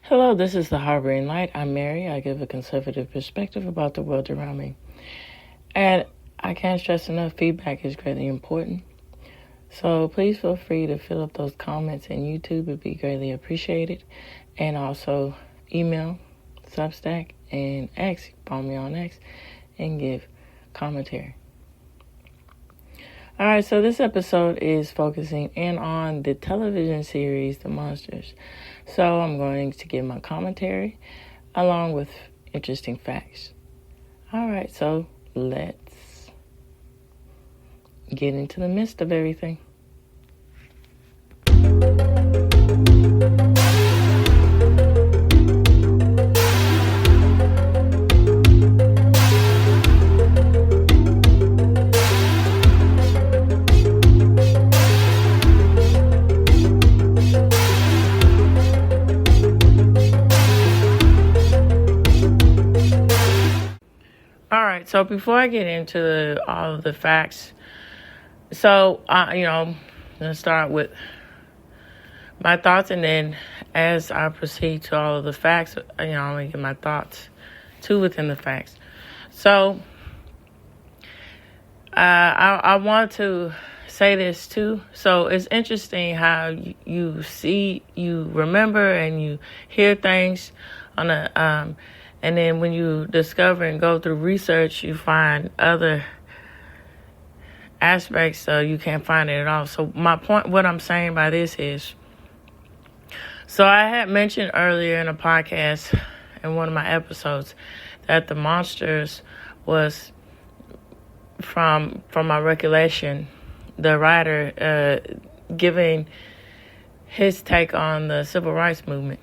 Hello, this is the Harboring Light. I'm Mary. I give a conservative perspective about the world around me. And I can't stress enough, feedback is greatly important. So please feel free to fill up those comments in YouTube. It would be greatly appreciated. And also email, Substack, and X. Follow me on X and give commentary. All right, so this episode is focusing in on the television series, The Munsters. So I'm going to give my commentary along with interesting facts. All right, so let's get into the midst of everything. So before I get into all of the facts, I'm going to start with my thoughts, and then as I proceed to all of the facts, I'm going to get my thoughts too within the facts. So I want to say this too. So it's interesting how you remember and you hear things on a and then when you discover and go through research, you find other aspects, so you can't find it at all. So my point, what I'm saying by this is, so I had mentioned earlier in a podcast, in one of my episodes, that the Munsters was, from my recollection, the writer giving his take on the civil rights movement.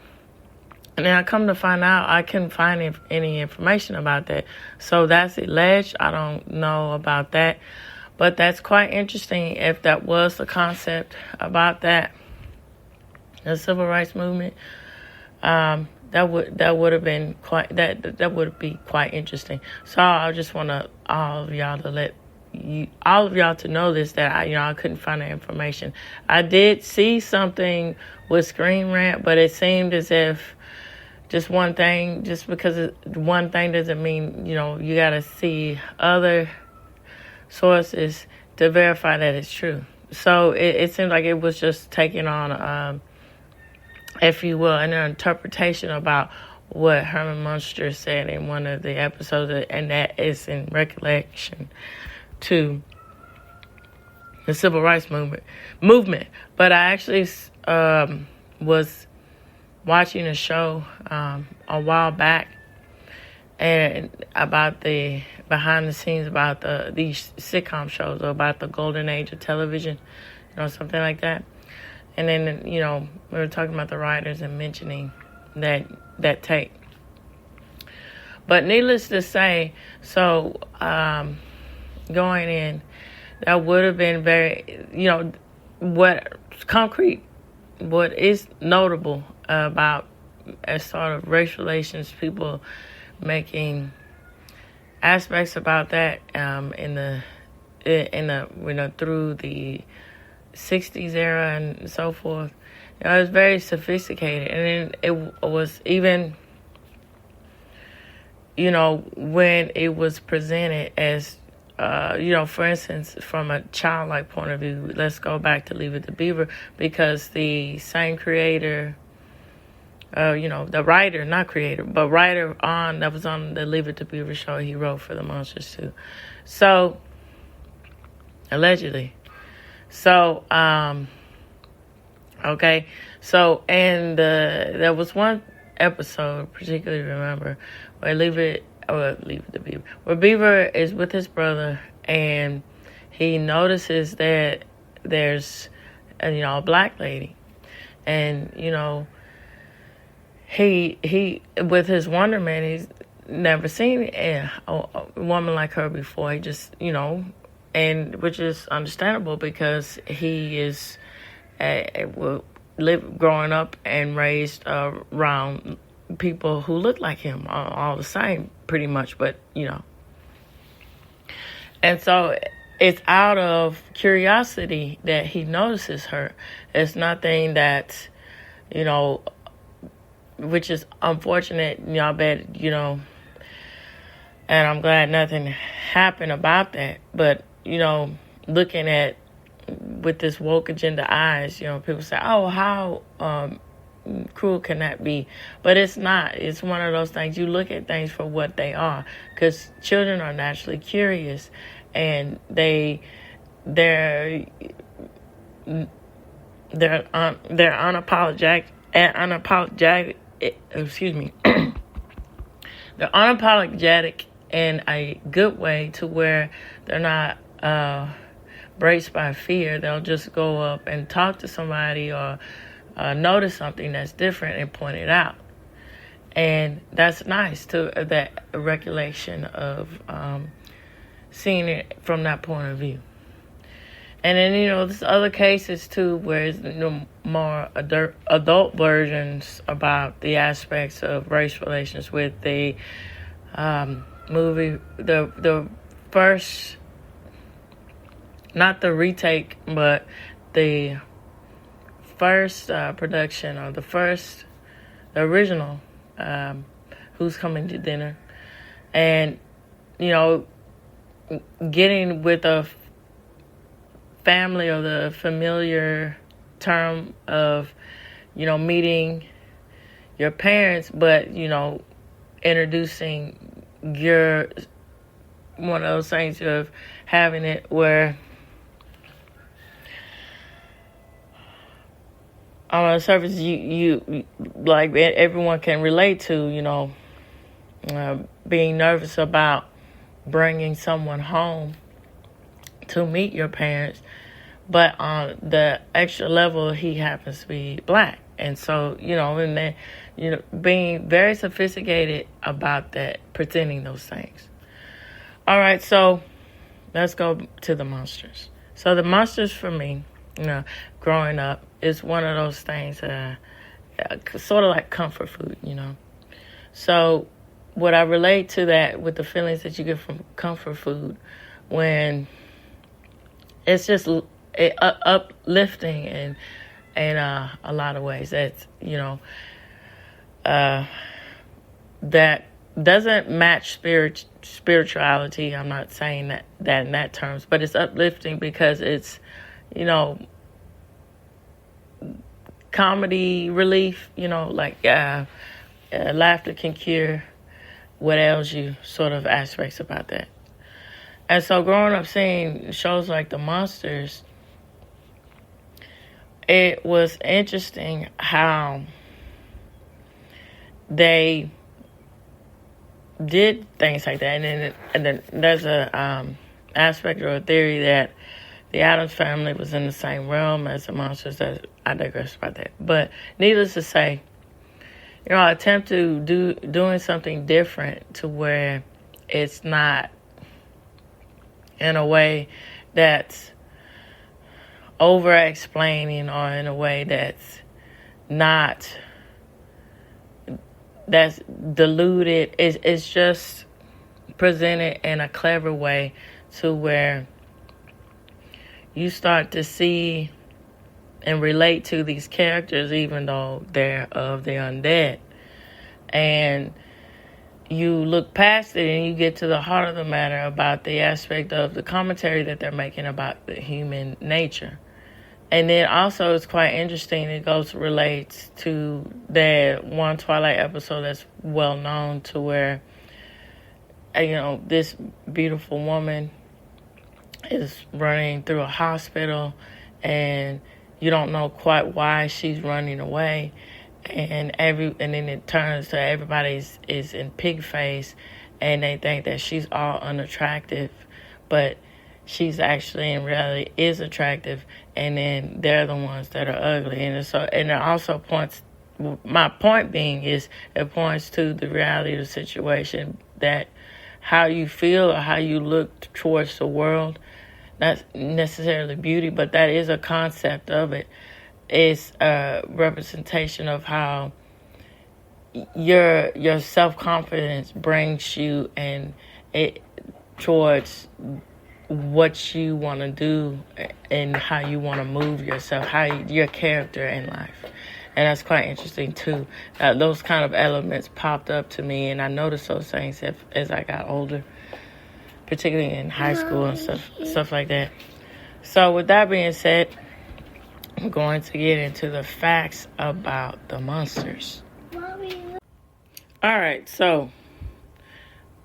And then I come to find out I couldn't find any information about that. So that's alleged. I don't know about that. But that's quite interesting if that was the concept about that, the civil rights movement. That would have been quite, that would be quite interesting. So I just want all of y'all to know this, that I couldn't find the information. I did see something with Screen Rant, but it seemed as if just because one thing doesn't mean, you got to see other sources to verify that it's true. So it seemed like it was just taking on, if you will, an interpretation about what Herman Munster said in one of the episodes, and that is in recollection to the civil rights movement. But I actually was watching a show a while back, and about the behind the scenes about these sitcom shows, or about the golden age of television, something like that. And then we were talking about the writers and mentioning that take. But needless to say, so going in, that would have been very, what is notable about as sort of race relations, people making aspects about that in the through the 60s era and so forth. It was very sophisticated, and then it was even, when it was presented as, for instance, from a childlike point of view, let's go back to Leave It to Beaver, because the same creator, the writer, not creator, but writer that was on the Leave It to Beaver show, he wrote for the Munsters too. So, allegedly. So, okay. So, and there was one episode, particularly remember, where Leave It to Beaver, where Beaver is with his brother, and he notices that there's a black lady, and he with his wonderment, he's never seen a woman like her before. He just and which is understandable, because he is growing up and raised around people who look like him, all the same, pretty much, but and so it's out of curiosity that he notices her. It's nothing that's which is unfortunate. Y'all bet, and I'm glad nothing happened about that. But, looking at with this woke agenda eyes, people say, oh, how cruel can that be? But it's not. It's one of those things. You look at things for what they are, because children are naturally curious, and they're unapologetic. Excuse me. They're unapologetic in a good way, to where they're not braced by fear. They'll just go up and talk to somebody, or notice something that's different and point it out. And that's nice, to that regulation of seeing it from that point of view. And then, there's other cases too, where it's more adult versions about the aspects of race relations, with the movie, the first, not the retake, but the first production, or the original, Who's Coming to Dinner, and getting with a family, or the familiar term of meeting your parents, but introducing one of those things of having it where on the surface you like everyone can relate to, being nervous about bringing someone home to meet your parents, but on the extra level, he happens to be black. And so, and then, being very sophisticated about that, presenting those things. All right, so let's go to the Munsters. So the Munsters, for me, growing up, is one of those things, sort of like comfort food, So what I relate to that with the feelings that you get from comfort food, when it's just uplifting in a lot of ways. That's that doesn't match spirituality. I'm not saying that in that terms, but it's uplifting because it's comedy relief. Laughter can cure what ails you, sort of aspects about that. And so growing up seeing shows like The Munsters, it was interesting how they did things like that. And then there's a aspect or a theory that the Addams Family was in the same realm as the Munsters. I digress about that. But needless to say, I attempt to doing something different, to where it's not in a way that's over-explaining, or in a way that's diluted. It's just presented in a clever way, to where you start to see and relate to these characters, even though they're of the undead. And you look past it and you get to the heart of the matter about the aspect of the commentary that they're making about the human nature. And then also it's quite interesting, it relates to that one Twilight episode that's well known, to where, this beautiful woman is running through a hospital, and you don't know quite why she's running away. And then it turns to everybody is in pig face, and they think that she's all unattractive, but she's actually in reality is attractive, and then they're the ones that are ugly. And it also points, my point being is, it points to the reality of the situation, that how you feel or how you look towards the world, not necessarily beauty, but that is a concept of it. It's a representation of how your self-confidence brings you towards what you want to do and how you want to move yourself, your character in life. And that's quite interesting too. Those kind of elements popped up to me, and I noticed those things as I got older, particularly in high school and stuff like that. So with that being said, I'm going to get into the facts about the Munsters. All right, so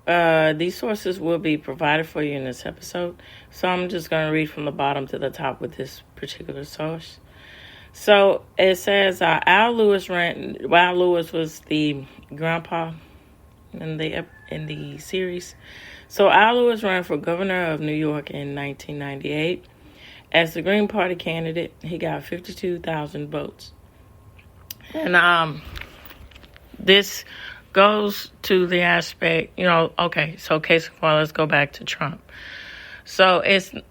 these sources will be provided for you in this episode. So I'm just going to read from the bottom to the top with this particular source. So it says Al Lewis was the grandpa in the series. So Al Lewis ran for governor of New York in 1998. As the Green Party candidate, he got 52,000 votes. And this goes to the aspect, okay, so case in point, let's go back to Trump. So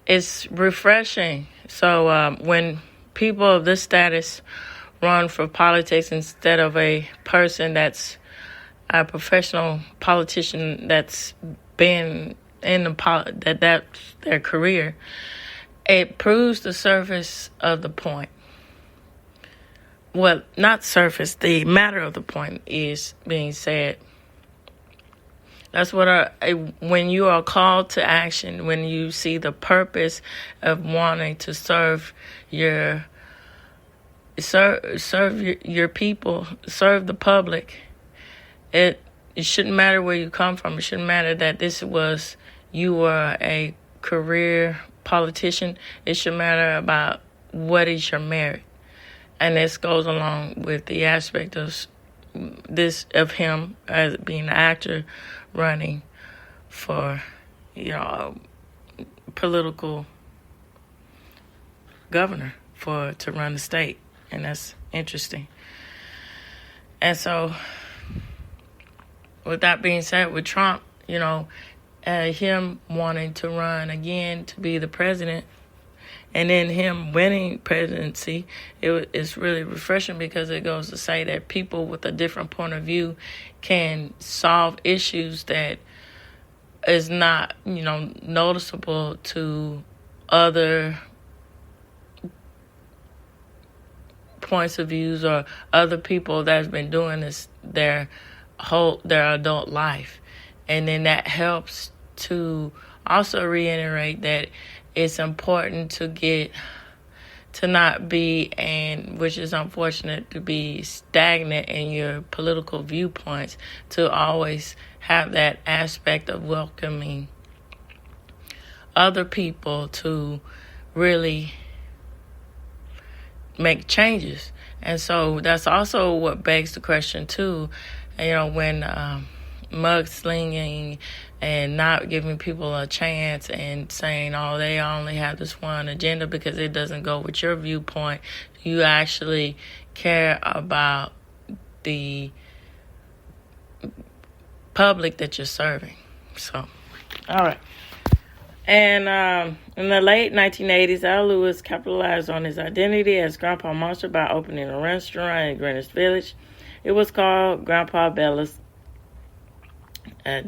it's refreshing. So when people of this status run for politics instead of a person that's a professional politician that's been in that's their career, it proves the surface of the point. Well, not surface, the matter of the point is being said. That's what when you are called to action, when you see the purpose of wanting to serve your people, serve the public, it shouldn't matter where you come from. It shouldn't matter that you were a career politician. It should matter about what is your merit. And this goes along with the aspect of him as being an actor running for, political governor to run the state. And that's interesting. And so, with that being said, with Trump, him wanting to run again to be the president, and then him winning presidency, it's really refreshing because it goes to say that people with a different point of view can solve issues that is not, noticeable to other points of views or other people that's been doing this their adult life. And then that helps to also reiterate that it's important to not be, and which is unfortunate, to be stagnant in your political viewpoints, to always have that aspect of welcoming other people to really make changes. And so that's also what begs the question too, when mudslinging and not giving people a chance and saying, they only have this one agenda because it doesn't go with your viewpoint. You actually care about the public that you're serving. So, all right. And in the late 1980s, Al Lewis capitalized on his identity as Grandpa Munster by opening a restaurant in Greenwich Village. It was called Grandpa Bella's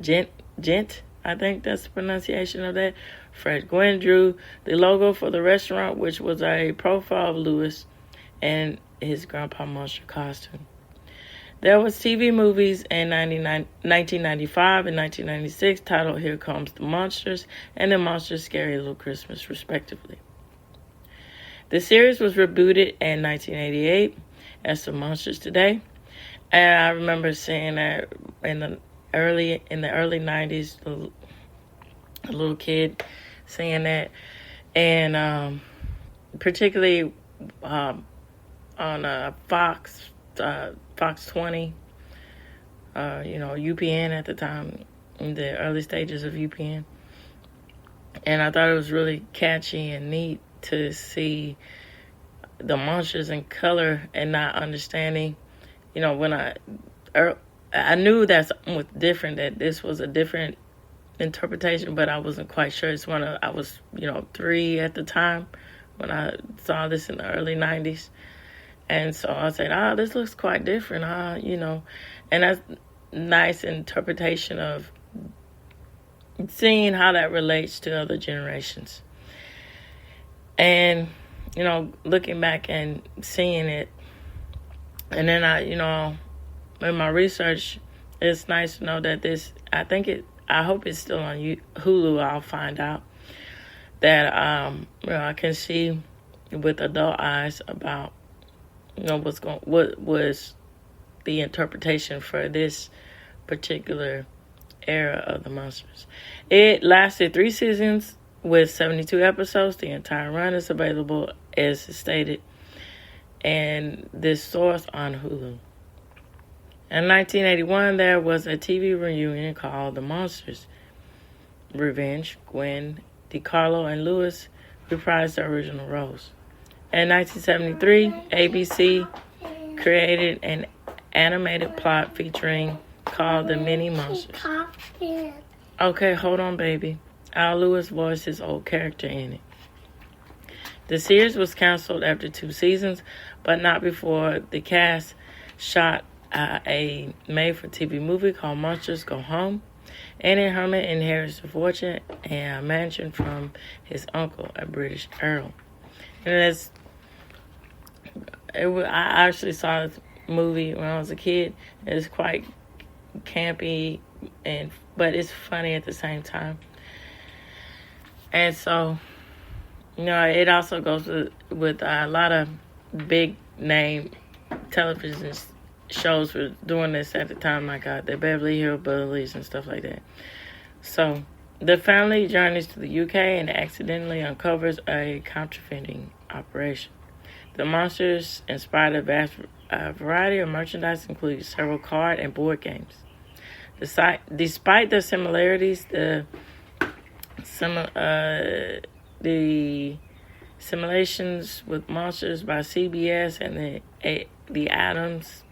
Gent, I think that's the pronunciation of that. Fred Gwynn drew the logo for the restaurant, which was a profile of Lewis and his Grandpa Munster costume. There was TV movies in 1995 and 1996 titled Here Comes the Munsters and The Munsters Scary Little Christmas, respectively. The series was rebooted in 1988 as The Munsters Today. And I remember seeing that in the early 90s, a little kid seeing that. And particularly on Fox 20, UPN at the time, in the early stages of UPN. And I thought it was really catchy and neat to see the monsters in color and not understanding, when I knew that something was different, that this was a different interpretation, but I wasn't quite sure. I was 3 at the time when I saw this in the early 90s. And so I said, this looks quite different, and that's nice interpretation of seeing how that relates to other generations. And, looking back and seeing it, And then in my research, it's nice to know that I hope it's still on Hulu. I'll find out that, I can see with adult eyes about, what was the interpretation for this particular era of the Munsters. It lasted 3 seasons with 72 episodes. The entire run is available as stated, and this source on Hulu. In 1981, there was a TV reunion called The Munsters Revenge. Gwen, DiCarlo, and Lewis reprised their original roles. In 1973, ABC created an animated plot featuring called The Mini Munsters. Okay, hold on, baby. Al Lewis voiced his old character in it. The series was canceled after 2 seasons, but not before the cast shot a made-for-TV movie called Munsters Go Home. Andy Herman inherits a fortune and a mansion from his uncle, a British earl. And I actually saw this movie when I was a kid. It's quite campy, but it's funny at the same time. And so, it also goes with a lot of big name television shows were doing this at the time, like the Beverly Hillbillies and stuff like that. So, the family journeys to the UK and accidentally uncovers a counterfeiting operation. The Munsters inspired a vast variety of merchandise, including several card and board games. Despite the similarities, the Simulations with Munsters by CBS and the Addams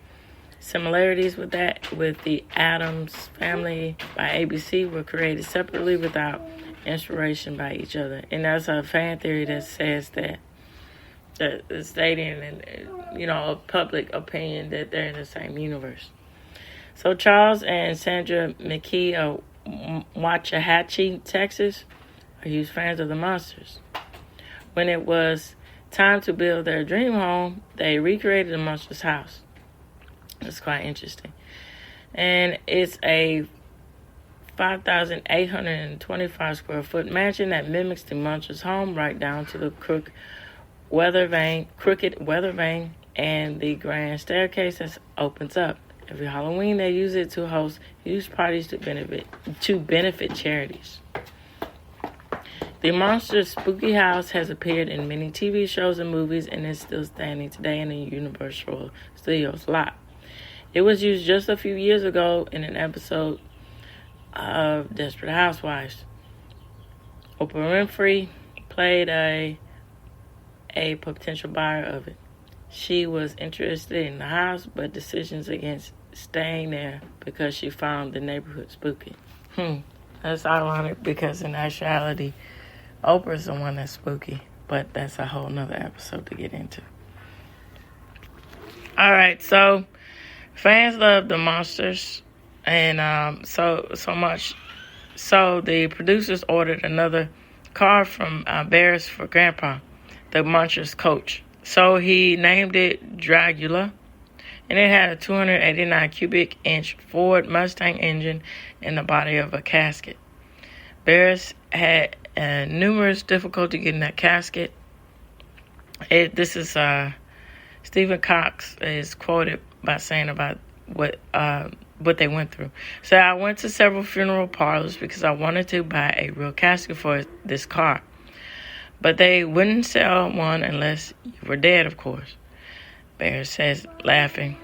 similarities with the Addams Family by ABC were created separately without inspiration by each other. And that's a fan theory that says that stating a public opinion that they're in the same universe. So Charles and Sandra McKee of Waxahachie, Texas, are huge fans of the Munsters. When it was time to build their dream home, they recreated the Munsters house. It's quite interesting. And it's a 5,825 square foot mansion that mimics the Munsters home right down to the crooked weather vane and the grand staircase that opens up. Every Halloween, they use it to host huge parties to benefit charities. The Munsters Spooky House has appeared in many TV shows and movies and is still standing today in the Universal Studios lot. It was used just a few years ago in an episode of Desperate Housewives. Oprah Winfrey played a potential buyer of it. She was interested in the house, but decisions against staying there because she found the neighborhood spooky. That's ironic because in actuality, Oprah's the one that's spooky, but that's a whole nother episode to get into. All right, so fans love the Munsters, and so much so the producers ordered another car from Bears for Grandpa, the Munsters coach. So he named it Dragula, and it had a 289 cubic inch Ford Mustang engine and the body of a casket. Bears had numerous difficulty getting that casket. This is Stephen Cox is quoted by saying about what they went through. So I went to several funeral parlors because I wanted to buy a real casket for this car. But they wouldn't sell one unless you were dead, of course. Bear says, laughing.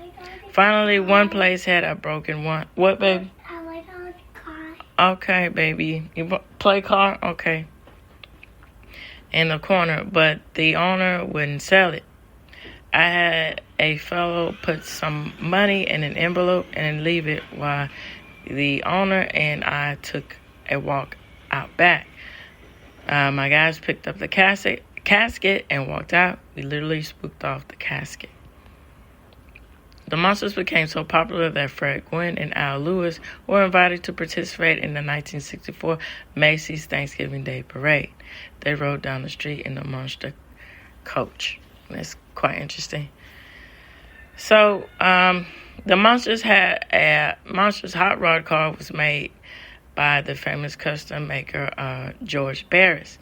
Finally, one place had a broken one. What, baby? I like on car. Okay, baby. You play car? Okay. In the corner, but the owner wouldn't sell it. I had a fellow put some money in an envelope and leave it while the owner and I took a walk out back. My guys picked up the casket and walked out. We literally spooked off the casket. The Munsters became so popular that Fred Gwynn and Al Lewis were invited to participate in the 1964 Macy's Thanksgiving Day Parade. They rode down the street in the Munster coach. That's quite interesting. So, the Munsters Munsters hot rod car was made by the famous custom maker George Barris.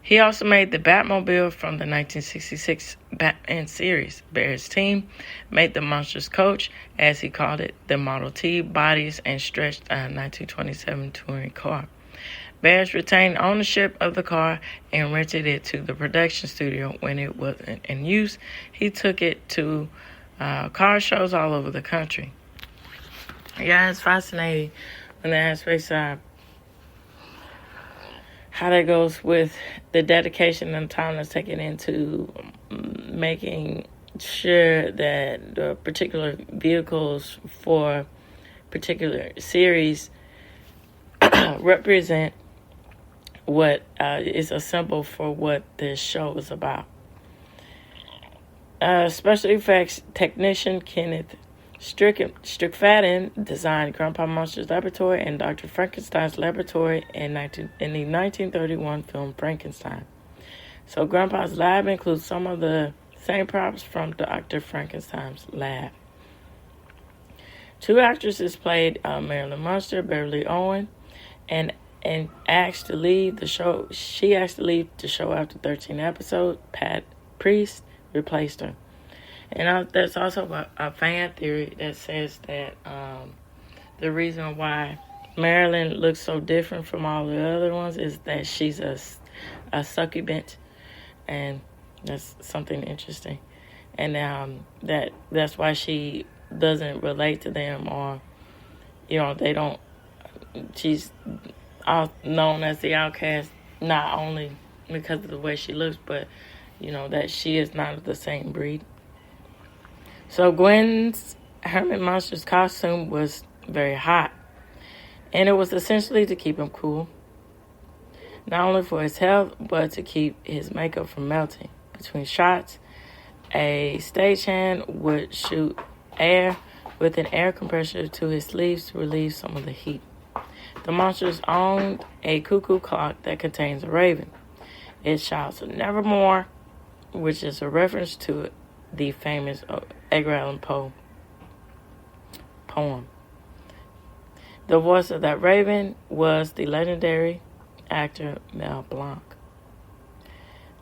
He also made the Batmobile from the 1966 Batman series. Barris' team made the Munsters coach, as he called it, the Model T bodies, and stretched a 1927 touring car. Barris retained ownership of the car and rented it to the production studio when it wasn't in use. He took it to car shows all over the country. Yeah, it's fascinating on the aspects of how that goes with the dedication and time that's taken into making sure that the particular vehicles for particular series represent what is a symbol for what this show is about. Special effects technician Kenneth Strickfaden designed Grandpa Munster's laboratory and Dr. Frankenstein's laboratory in the 1931 film Frankenstein. So Grandpa's lab includes some of the same props from Dr. Frankenstein's lab. Two actresses played Marilyn Munster, Beverly Owen, and asked to leave the show. She asked to leave the show after 13 episodes. Pat Priest replaced her. And there's also a fan theory that says that the reason why Marilyn looks so different from all the other ones is that she's a succubant, and that's something interesting. And that's why she doesn't relate to them, or they don't. She's known as the outcast, not only because of the way she looks, but that she is not of the same breed. So Gwen's Herman Munster's costume was very hot, and it was essentially to keep him cool, not only for his health, but to keep his makeup from melting. Between shots, a stagehand would shoot air with an air compressor to his sleeves to relieve some of the heat. The Munsters owned a cuckoo clock that contains a raven. It shouts "Nevermore," which is a reference to the famous Edgar Allan Poe poem. The voice of that raven was the legendary actor Mel Blanc.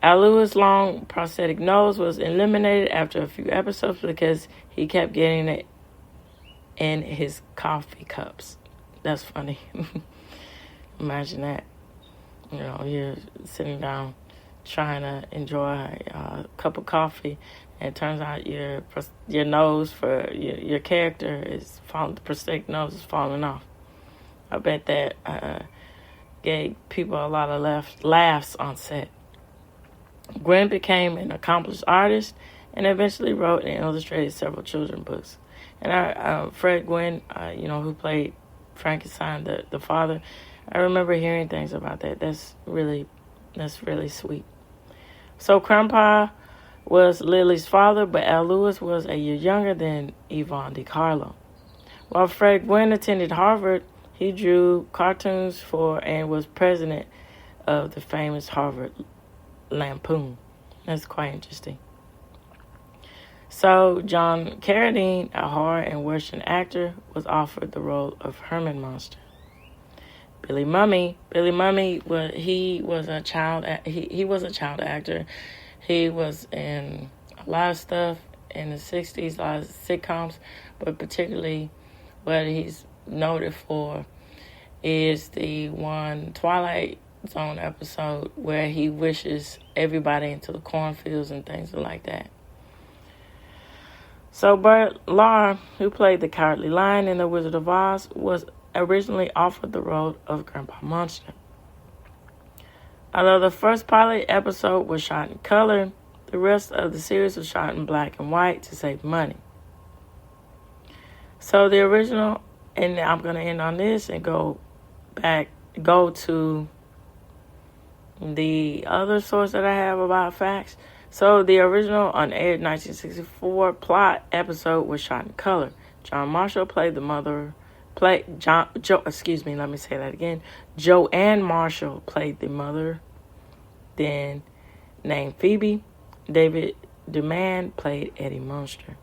Al Lewis' long prosthetic nose was eliminated after a few episodes because he kept getting it in his coffee cups. That's funny. Imagine that. You're sitting down trying to enjoy a cup of coffee, and it turns out your nose for your character is falling. The prosthetic nose is falling off. I bet that gave people a lot of laughs on set. Gwen became an accomplished artist and eventually wrote and illustrated several children's books. And Fred Gwynne, who played Frankenstein, the father, I remember hearing things about that. That's really sweet. So Grandpa was Lily's father, but Al Lewis was a year younger than Yvonne DiCarlo. While Fred Gwynne attended Harvard, he drew cartoons for and was president of the famous Harvard Lampoon. That's quite interesting. So John Carradine, a horror and Western actor, was offered the role of Herman Munster. Billy Mumy was a child actor. He was in a lot of stuff in the 60s, a lot of sitcoms, but particularly what he's noted for is the one Twilight Zone episode where he wishes everybody into the cornfields and things like that. So Bert Lahr, who played the Cowardly Lion in The Wizard of Oz, was originally offered the role of Grandpa Munster. Although the first pilot episode was shot in color, the rest of the series was shot in black and white to save money. So the original, and I'm going to end on this and go to the other source that I have about facts. So the original unaired 1964 plot episode was shot in color. Joanne Marshall played the mother. Joanne Marshall played the mother, then named Phoebe. David Duman played Eddie Munster.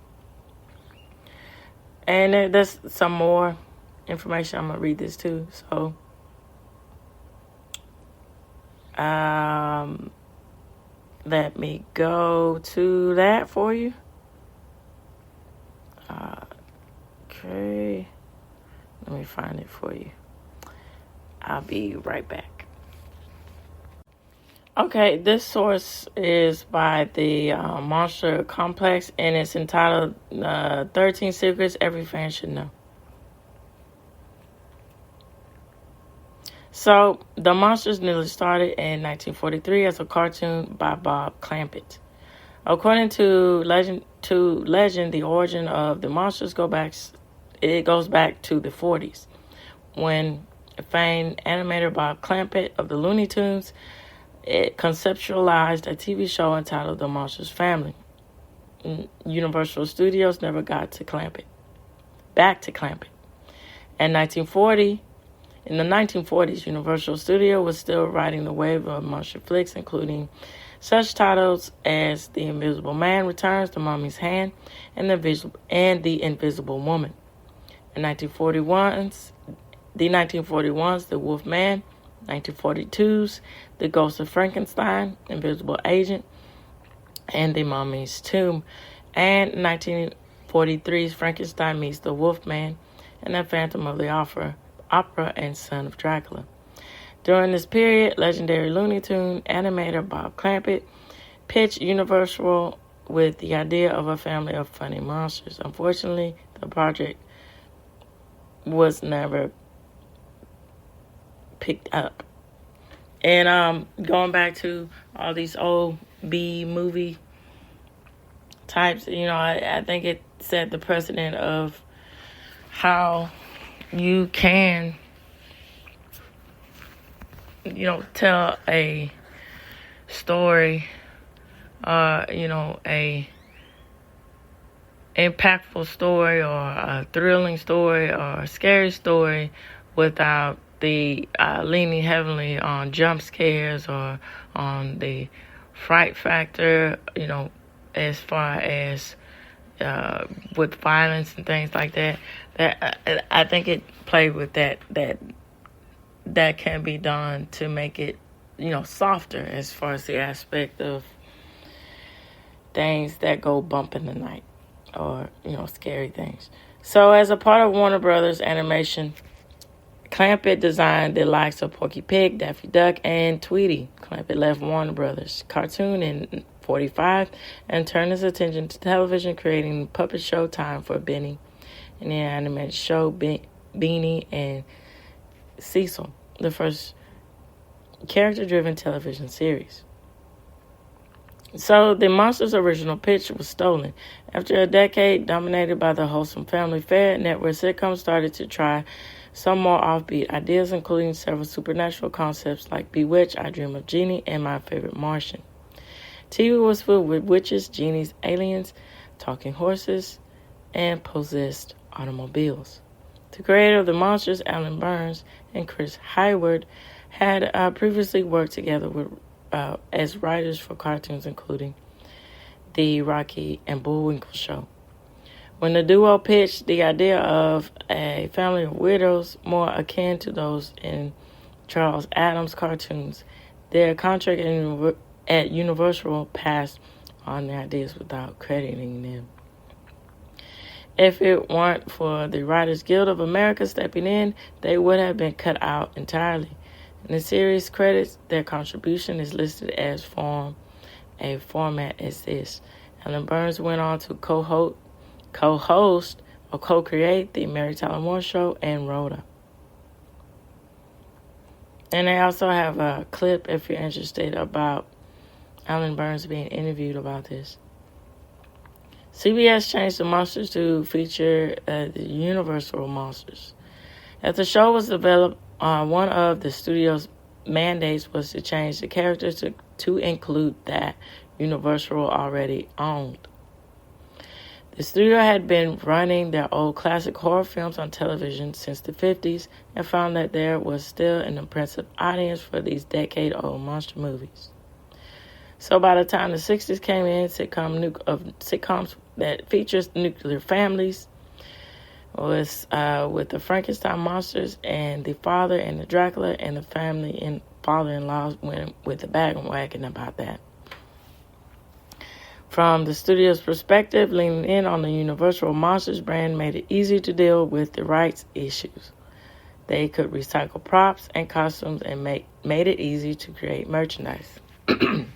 And there's some more information. I'm going to read this too. So, let me go to that for you. Okay. Let me find it for you. I'll be right back. Okay, this source is by the Monster Complex, and it's entitled 13 Secrets Every Fan Should Know. So, the Monsters nearly started in 1943 as a cartoon by Bob Clampett. According to legend, the origin of the Monsters goes back to the 40s, when famed animator Bob Clampett of the Looney Tunes conceptualized a TV show entitled The Monsters Family. Universal Studios never got back to Clampett. In the 1940s, Universal Studios was still riding the wave of monster flicks, including such titles as The Invisible Man Returns, The Mummy's Hand, and The Invisible Woman. In the 1941s, The Wolf Man, 1942s, The Ghost of Frankenstein, Invisible Agent, and The Mummy's Tomb, and 1943's Frankenstein Meets the Wolf Man, and The Phantom of the Opera and Son of Dracula. During this period, legendary Looney Tune animator Bob Clampett pitched Universal with the idea of a family of funny monsters. Unfortunately, the project was never picked up. And going back to all these old B movie types, I think it set the precedent of how you can, tell a story, a impactful story or a thrilling story or a scary story without the leaning heavily on jump scares or on the fright factor, as far as with violence and things like that. That I think it played with that can be done to make it, softer as far as the aspect of things that go bump in the night or, scary things. So as a part of Warner Brothers Animation, Clampett designed the likes of Porky Pig, Daffy Duck, and Tweety. Clampett left Warner Brothers Cartoon in 1945 and turned his attention to television, creating puppet show Time for Benny and the animated show Beanie and Cecil, the first character-driven television series. So the Monsters' original pitch was stolen. After a decade dominated by the wholesome family fare, network sitcoms started to try some more offbeat ideas, including several supernatural concepts like Bewitched, I Dream of Jeannie, and My Favorite Martian. TV was filled with witches, genies, aliens, talking horses, and possessed automobiles. The creator of the Monsters, Alan Burns, and Chris Hayward had previously worked together as writers for cartoons including The Rocky and Bullwinkle Show. When the duo pitched the idea of a family of widows more akin to those in Charles Addams cartoons, their contract at Universal passed on the ideas without crediting them. If it weren't for the Writers Guild of America stepping in, they would have been cut out entirely. In the series credits, their contribution is listed as a format as this. Alan Burns went on to co-host or co-create the Mary Tyler Moore Show and Rhoda. And they also have a clip, if you're interested, about Alan Burns being interviewed about this. CBS changed the Monsters to feature the Universal Monsters. As the show was developed, one of the studio's mandates was to change the characters to include that Universal already owned. The studio had been running their old classic horror films on television since the 50s and found that there was still an impressive audience for these decade-old monster movies. So by the time the 60s came in, sitcoms that features nuclear families was with the Frankenstein monsters, and the father and the Dracula and the family and father-in-law went with the bandwagon about that. From the studio's perspective, leaning in on the Universal Monsters brand made it easy to deal with the rights issues. They could recycle props and costumes and made it easy to create merchandise. The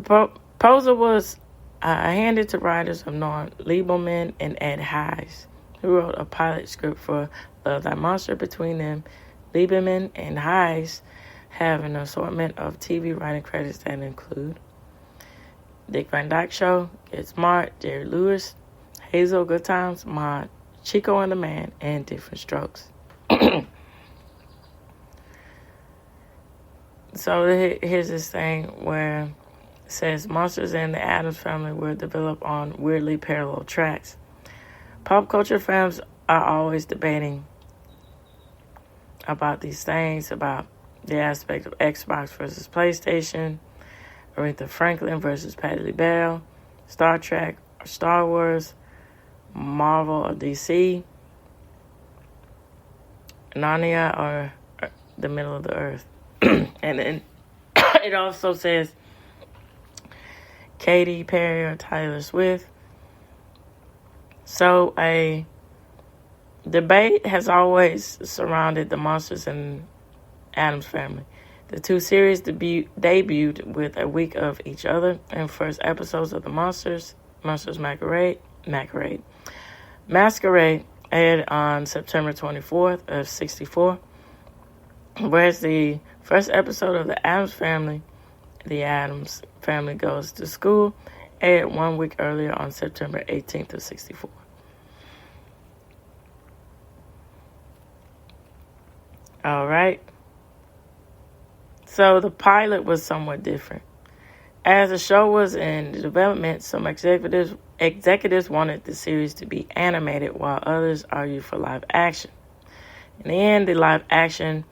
proposal was handed to writers of Norm Lieberman and Ed Hayes, who wrote a pilot script for Love Thy Monster. Between them, Lieberman and Hayes have an assortment of TV writing credits that include Dick Van Dyke Show, Get Smart, Jerry Lewis, Hazel, Good Times, Maude, Chico and the Man, and Different Strokes. So here's this thing where it says Monsters and the Addams Family were developed on weirdly parallel tracks. Pop culture fans are always debating about these things, about the aspect of Xbox versus PlayStation, Aretha Franklin versus Patti LaBelle, Star Trek or Star Wars, Marvel or DC, Narnia or the middle of the earth. And then it also says Katy Perry or Taylor Swift. So a debate has always surrounded the Monsters and Addams Family. The two series debuted with a week of each other, and first episodes of the Monsters Masquerade, aired on September 24th of 1964, whereas the first episode of The Addams Family Goes to School, aired 1 week earlier on September 18th of 1964. All right. So the pilot was somewhat different. As the show was in development, some executives wanted the series to be animated, while others argued for live action. In the end, the live action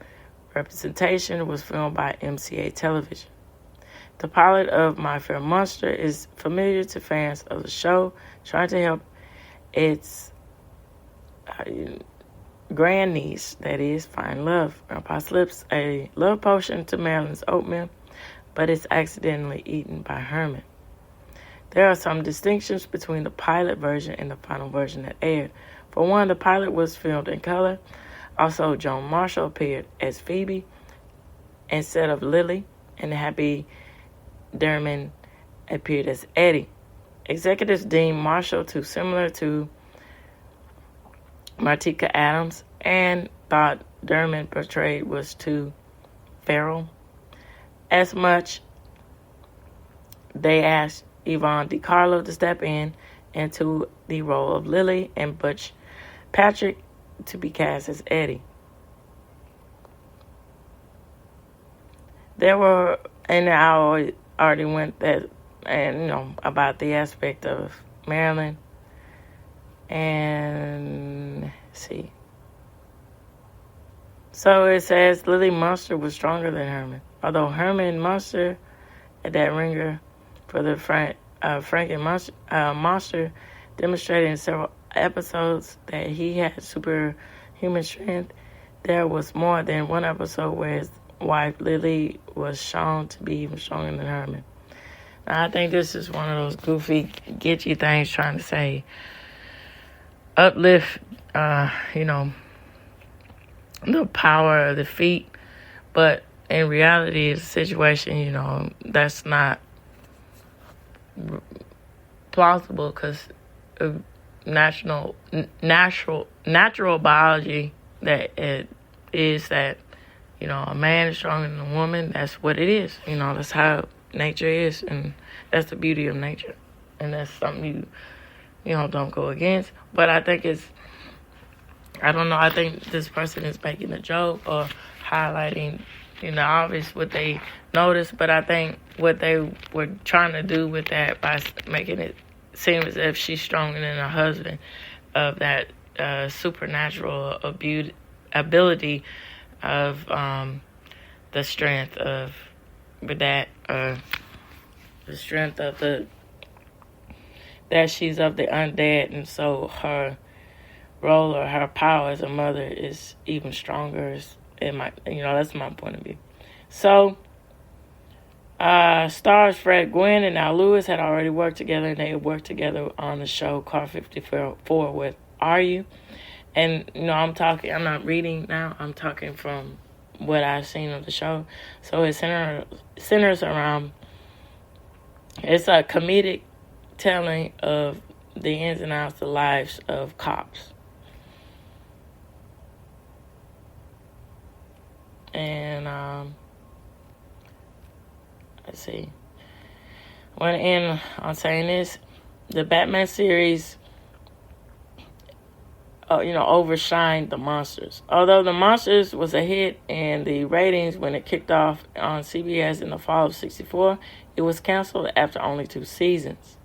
representation was filmed by MCA Television. The pilot of My Fair Monster is familiar to fans of the show, trying to help its grandniece, that is, find love. Grandpa slips a love potion to Marilyn's oatmeal, but it's accidentally eaten by Herman. There are some distinctions between the pilot version and the final version that aired. For one, the pilot was filmed in color. Also, Joan Marshall appeared as Phoebe instead of Lily, and Happy Derman appeared as Eddie. Executives deemed Marshall too similar to Martika Adams and thought Derman portrayed was too feral. As much, they asked Yvonne DiCarlo to step into the role of Lily and Butch Patrick to be cast as Eddie. There were, and I already went that, and about the aspect of Marilyn. And let's see. So it says Lily Munster was stronger than Herman. Although Herman Munster, that ringer for the Franken Monster, demonstrated in several episodes that he had superhuman strength, there was more than one episode where his wife Lily was shown to be even stronger than Herman. Now, I think this is one of those goofy, gitchy things trying to say uplift, the power of the feet, but in reality, the situation, that's not plausible because of natural biology that it is that, a man is stronger than a woman. That's what it is. That's how nature is, and that's the beauty of nature, and that's something you don't go against. But I think I don't know, I think this person is making a joke or highlighting, obvious what they noticed, but I think what they were trying to do with that by making it seem as if she's stronger than her husband, of that supernatural ability of the strength of, with that, the strength of that she's of the undead, and so her role or her power as a mother is even stronger. That's my point of view. So, stars Fred Gwynn and Al Lewis had already worked together, and they had worked together on the show Car 54 with Are You? And, I'm not reading now, I'm talking from what I've seen of the show. So it centers around, it's a comedic telling of the ins and outs, the lives of cops. And, let's see. I want to end on saying this. The Batman series, overshined the Munsters. Although the Munsters was a hit and the ratings when it kicked off on CBS in the fall of '64, it was canceled after only 2 seasons.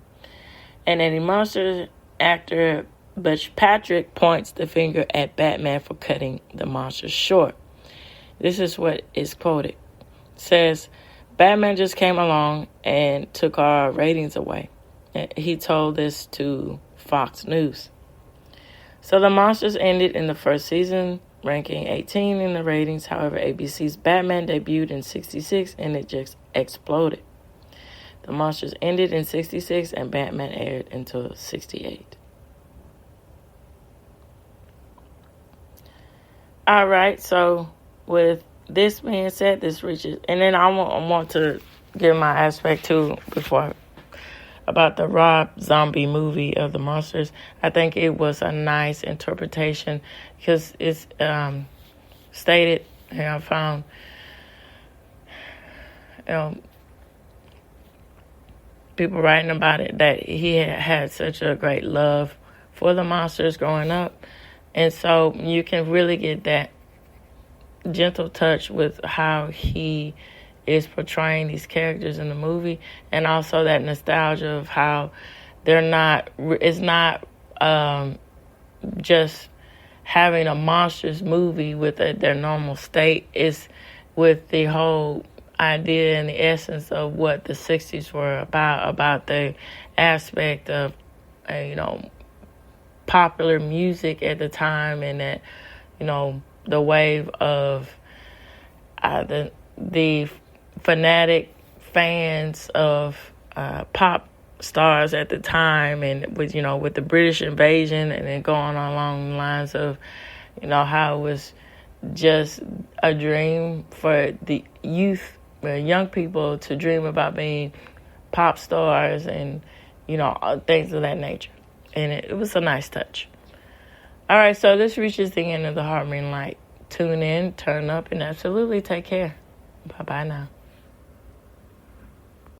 And Eddie Munsters actor Butch Patrick points the finger at Batman for cutting the Munsters short. This is what is quoted. It says, Batman just came along and took our ratings away. He told this to Fox News. So the Munsters ended in the first season, ranking 18 in the ratings. However, ABC's Batman debuted in '66 and it just exploded. The Munsters ended in '66 and Batman aired until '68. All right, so with this being said, this reaches, and then I want to give my aspect too about the Rob Zombie movie of the Munsters. I think it was a nice interpretation because it's stated, and I found, people writing about it, that he had such a great love for the Munsters growing up. And so you can really get that gentle touch with how he is portraying these characters in the movie, and also that nostalgia of how it's not just having a monstrous movie with their normal state. It's with the whole idea and the essence of what the '60s were about the aspect of popular music at the time, and that the wave of the fanatic fans of pop stars at the time, and with the British invasion, and then going along the lines of how it was just a dream for the youth, young people, to dream about being pop stars and things of that nature. And it was a nice touch. All right, so this reaches the end of the Heart Green Light. Tune in, turn up, and absolutely take care. Bye-bye now.